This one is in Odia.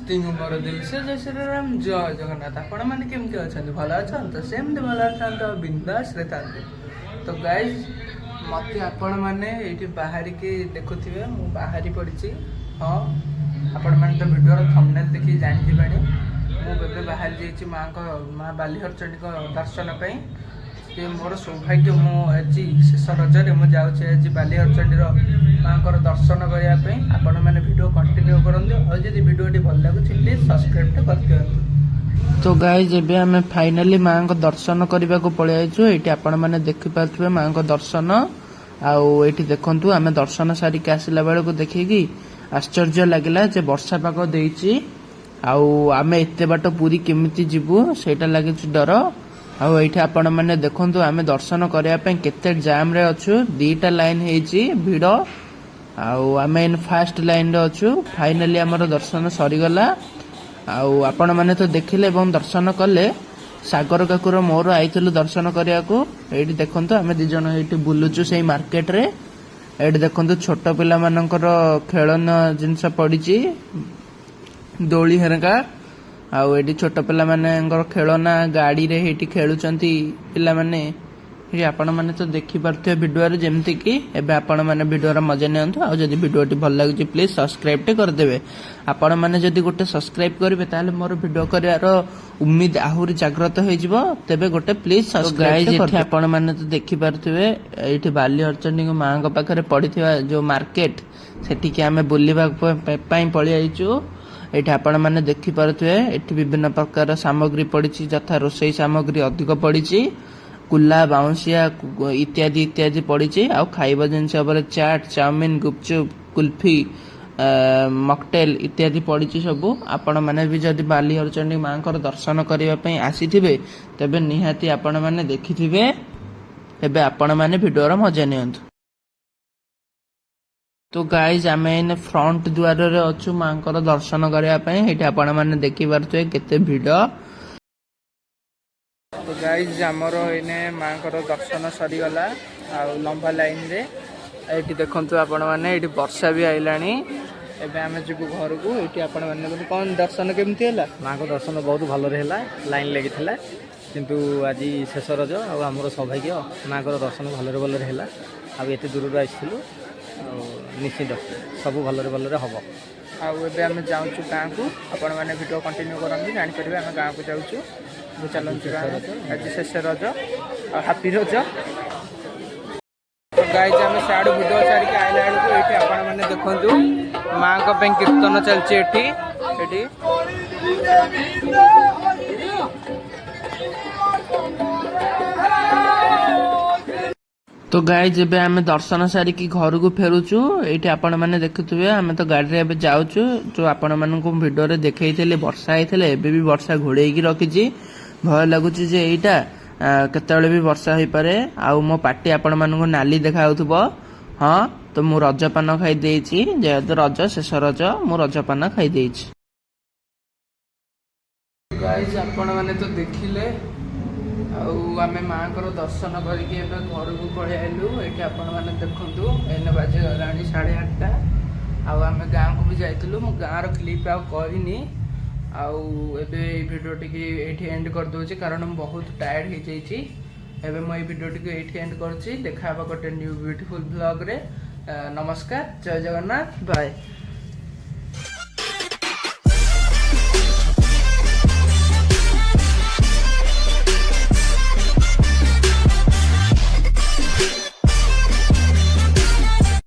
ମୋର ଦିଲ ସେ ଜୟ ଶ୍ରୀରାମ ଜୟ ଜଗନ୍ନାଥ। ଆପଣମାନେ କେମିତି ଅଛନ୍ତି? ଭଲ ଅଛନ୍ତି ତ? ସେମିତି ଭଲ ଅଛନ୍ତି ଆଉ ବିନ୍ଦାସରେ ଥାନ୍ତୁ। ତ ଗାଇଜ୍ ମୋତେ ଆପଣମାନେ ଏଇଠି ବାହାରିକି ଦେଖୁଥିବେ, ମୁଁ ବାହାରି ପଡ଼ିଛି। ହଁ, ଆପଣମାନେ ତ ଭିଡ଼ିଓର ଥମ୍ବନେଲ୍ ଦେଖିକି ଜାଣିଥିବେଣି। ମୁଁ ଏବେ ବାହାରି ଯାଇଛି ମା ବାଲିହରଚଣ୍ଡୀଙ୍କ ଦର୍ଶନ ପାଇଁ। ଯେ ମୋର ସୌଭାଗ୍ୟ, ମୁଁ ଆଜି ଶେଷ ରଜରେ ମୁଁ ଯାଉଛି ଆଜି ବାଲିହରଚଣ୍ଡୀର ମାଙ୍କର ଦର୍ଶନ କରିବା ପାଇଁ। ଆପଣମାନେ ଭିଡ଼ିଓ କଣ୍ଟିନ୍ୟୁ କରନ୍ତୁ, ଆଉ ଯଦି ଭିଡ଼ିଓଟି ଭଲ ଲାଗୁଛି ପ୍ଲିଜ୍ ସବସ୍କ୍ରାଇବ୍ଟା କରିଦିଅନ୍ତୁ। ତ ଗାଇଜ୍ ଏବେ ଆମେ ଫାଇନାଲି ମାଙ୍କ ଦର୍ଶନ କରିବାକୁ ପଳେଇ ଯାଇଛୁ। ଏଇଠି ଆପଣମାନେ ଦେଖିପାରୁଥିବେ ମାଙ୍କ ଦର୍ଶନ। ଆଉ ଏଇଠି ଦେଖନ୍ତୁ, ଆମେ ଦର୍ଶନ ସାରିକି ଆସିଲା ବେଳକୁ ଦେଖିକି ଆଶ୍ଚର୍ଯ୍ୟ ଲାଗିଲା ଯେ ବର୍ଷା ପାଗ ଦେଇଛି। ଆଉ ଆମେ ଏତେ ବାଟ ପୁରୀ କେମିତି ଯିବୁ ସେଇଟା ଲାଗିଛି ଡର। ଆଉ ଏଇଠି ଆପଣମାନେ ଦେଖନ୍ତୁ, ଆମେ ଦର୍ଶନ କରିବା ପାଇଁ କେତେ ଜାମ୍ରେ ଅଛୁ। 2ଟା ଲାଇନ୍ ହେଇଛି ଭିଡ଼, ଆଉ ଆମେ ଫାଷ୍ଟ ଲାଇନ୍ରେ ଅଛୁ। ଫାଇନାଲି ଆମର ଦର୍ଶନ ସରିଗଲା। ଆଉ ଆପଣମାନେ ତ ଦେଖିଲେ ଏବଂ ଦର୍ଶନ କଲେ। ସାଗର କାକୁର ମୋର ଆଇଥିଲୁ ଦର୍ଶନ କରିବାକୁ। ଏଇଠି ଦେଖନ୍ତୁ, ଆମେ 2 ଜଣ ଏଇଠି ବୁଲୁଛୁ ସେଇ ମାର୍କେଟରେ। ଏଇଠି ଦେଖନ୍ତୁ, ଛୋଟ ପିଲାମାନଙ୍କର ଖେଳନା ଜିନିଷ ପଡ଼ିଛି, ଦୋଳି ହେରିକା। ଆଉ ଏଠି ଛୋଟ ପିଲାମାନଙ୍କର ଖେଳନା ଗାଡ଼ିରେ ଏଇଠି ଖେଳୁଛନ୍ତି ପିଲାମାନେ। ଏଠି ଆପଣମାନେ ତ ଦେଖିପାରୁଥିବେ ଭିଡ଼ିଓରେ ଯେମିତିକି। ଏବେ ଆପଣମାନେ ଭିଡ଼ିଓର ମଜା ନିଅନ୍ତୁ। ଆଉ ଯଦି ଭିଡ଼ିଓଟି ଭଲ ଲାଗୁଛି ପ୍ଲିଜ୍ ସବସ୍କ୍ରାଇବ୍ଟେ କରିଦେବେ। ଆପଣମାନେ ଯଦି ଗୋଟେ ସବସ୍କ୍ରାଇବ୍ କରିବେ ତାହେଲେ ମୋର ଭିଡ଼ିଓ କରିବାର ଉମ୍ମିଦ ଆହୁରି ଜାଗ୍ରତ ହେଇଯିବ। ତେବେ ଗୋଟେ ପ୍ଲିଜ୍ ସବସ୍କ୍ରାଇବ୍ କରିଦେବେ। ଆପଣମାନେ ତ ଦେଖିପାରୁଥିବେ, ଏଇଠି ବାଲିହରଚଣ୍ଡୀଙ୍କ ମାଙ୍କ ପାଖରେ ପଡ଼ିଥିବା ଯେଉଁ ମାର୍କେଟ, ସେଠିକି ଆମେ ବୁଲିବା ପାଇଁ ପଳେଇ ଯାଇଛୁ। ଏଠି ଆପଣମାନେ ଦେଖିପାରୁଥିବେ, ଏଠି ବିଭିନ୍ନ ପ୍ରକାର ସାମଗ୍ରୀ ପଡ଼ିଛି, ଯଥା ରୋଷେଇ ସାମଗ୍ରୀ ଅଧିକ ପଡ଼ିଛି। କୁଲା, ବାଉଁଶିଆ ଇତ୍ୟାଦି ଇତ୍ୟାଦି ପଡ଼ିଛି। ଆଉ ଖାଇବା ଜିନିଷ ଉପରେ ଚାଟ୍, ଚାଉମିନ, ଗୁପଚୁପ୍, କୁଲଫି, ମକଟେଲ୍ ଇତ୍ୟାଦି ପଡ଼ିଛି ସବୁ। ଆପଣମାନେ ବି ଯଦି ବାଲିହରଚଣ୍ଡୀ ମାଙ୍କର ଦର୍ଶନ କରିବା ପାଇଁ ଆସିଥିବେ ତେବେ ନିହାତି ଆପଣମାନେ ଦେଖିଥିବେ। ଏବେ ଆପଣମାନେ ଭିଡ଼ିଓର ମଜା ନିଅନ୍ତୁ। ତ ଗାଇଜ୍ ଆମେ ଏଇନେ ଫ୍ରଣ୍ଟ ଦ୍ୱାରରେ ଅଛୁ ମାଙ୍କର ଦର୍ଶନ କରିବା ପାଇଁ। ଏଇଠି ଆପଣମାନେ ଦେଖିପାରୁଥିବେ କେତେ ଭିଡ଼। ତ ଗାଇଜ୍ ଆମର ଏଇନେ ମାଙ୍କର ଦର୍ଶନ ସରିଗଲା, ଆଉ ଲମ୍ବା ଲାଇନ୍ରେ। ଏଇଠି ଦେଖନ୍ତୁ ଆପଣମାନେ, ଏଇଠି ବର୍ଷା ବି ଆଇଲାଣି। ଏବେ ଆମେ ଯିବୁ ଘରକୁ। ଏଇଠି ଆପଣମାନେ କ'ଣ ଦର୍ଶନ କେମିତି ହେଲା? ମାଙ୍କ ଦର୍ଶନ ବହୁତ ଭଲରେ ହେଲା, ଲାଇନ୍ ଲାଗିଥିଲା। କିନ୍ତୁ ଆଜି ଶେଷ ରଜ, ଆଉ ଆମର ସୌଭାଗ୍ୟ ମାଙ୍କର ଦର୍ଶନ ଭଲରେ ହେଲା। ଆଉ ଏତେ ଦୂରରୁ ଆସିଥିଲୁ, ଆଉ ନିଶ୍ଚିତ ସବୁ ଭଲରେ ହେବ। ଆଉ ଏବେ ଆମେ ଯାଉଛୁ ଗାଁକୁ। ଆପଣମାନେ ଭିଡ଼ିଓ କଣ୍ଟିନ୍ୟୁ କରନ୍ତୁ, ଜାଣିପାରିବେ ଆମେ ଗାଁକୁ ଯାଉଛୁ। ଚାଲନ୍ତୁ ଆଜି ଶେଷ ରଜ, ଆଉ ହାପି ରଜ। ଗାଇଜ୍ ଆମେ ସିଆଡ଼ୁ ଭିଡ଼ିଓ ସାରିକି ଆଇଲା ବେଳକୁ ଏଇଠି ଆପଣମାନେ ଦେଖନ୍ତୁ ମାଙ୍କ ପାଇଁ କୀର୍ତ୍ତନ ଚାଲିଛି ଏଠି। ତ ଗାଇଜ୍ ଏବେ ଆମେ ଦର୍ଶନ ସାରିକି ଘରକୁ ଫେରୁଛୁ। ଏଇଠି ଆପଣମାନେ ଦେଖୁଥିବେ, ଆମେ ତ ଗାଡ଼ିରେ ଏବେ ଯାଉଛୁ। ଯେଉଁ ଆପଣମାନଙ୍କୁ ଭିଡ଼ିଓରେ ଦେଖେଇଥିଲି ବର୍ଷା ହେଇଥିଲେ, ଏବେ ବି ବର୍ଷା ଘୋଡ଼େଇକି ରଖିଛି। ଭୟ ଲାଗୁଛି ଯେ ଏଇଟା କେତେବେଳେ ବି ବର୍ଷା ହେଇପାରେ। ଆଉ ମୋ ପାଟି ଆପଣମାନଙ୍କୁ ନାଲି ଦେଖାଯାଉଥିବ। ହଁ, ତ ମୁଁ ରଜପାନ ଖାଇ ଦେଇଛି। ଯେହେତୁ ରଜ, ଶେଷ ରଜ, ମୁଁ ରଜପାନ ଖାଇ ଦେଇଛି। ଗାଇଜ୍ ଆପଣମାନେ ତ ଦେଖିଲେ, ଆଉ ଆମେ ମାଙ୍କର ଦର୍ଶନ କରିକି ଏବେ ଘରକୁ ପଳେଇ ଆଇଲୁ। ଏଇଠି ଆପଣମାନେ ଦେଖନ୍ତୁ, ଏଇନେ ବାଜିଗଲାଣି 8:30। ଆଉ ଆମେ ଗାଁକୁ ବି ଯାଇଥିଲୁ। ମୁଁ ଗାଁର କ୍ଲିପ୍ ଆଉ କରିନି। ଆଉ ଏବେ ଏଇ ଭିଡ଼ିଓଟିକି ଏଇଠି ଏଣ୍ଡ କରିଦେଉଛି, କାରଣ ମୁଁ ବହୁତ ଟାୟାର୍ଡ଼ ହେଇଯାଇଛି। ଏବେ ମୁଁ ଏଇ ଭିଡ଼ିଓଟିକୁ ଏଇଠି ଏଣ୍ଡ କରୁଛି। ଦେଖା ହେବ ଗୋଟେ ନ୍ୟୁ ବ୍ୟୁଟିଫୁଲ୍ ବ୍ଲଗ୍ରେ। ନମସ୍କାର, ଜୟ ଜଗନ୍ନାଥ, ବାଏ।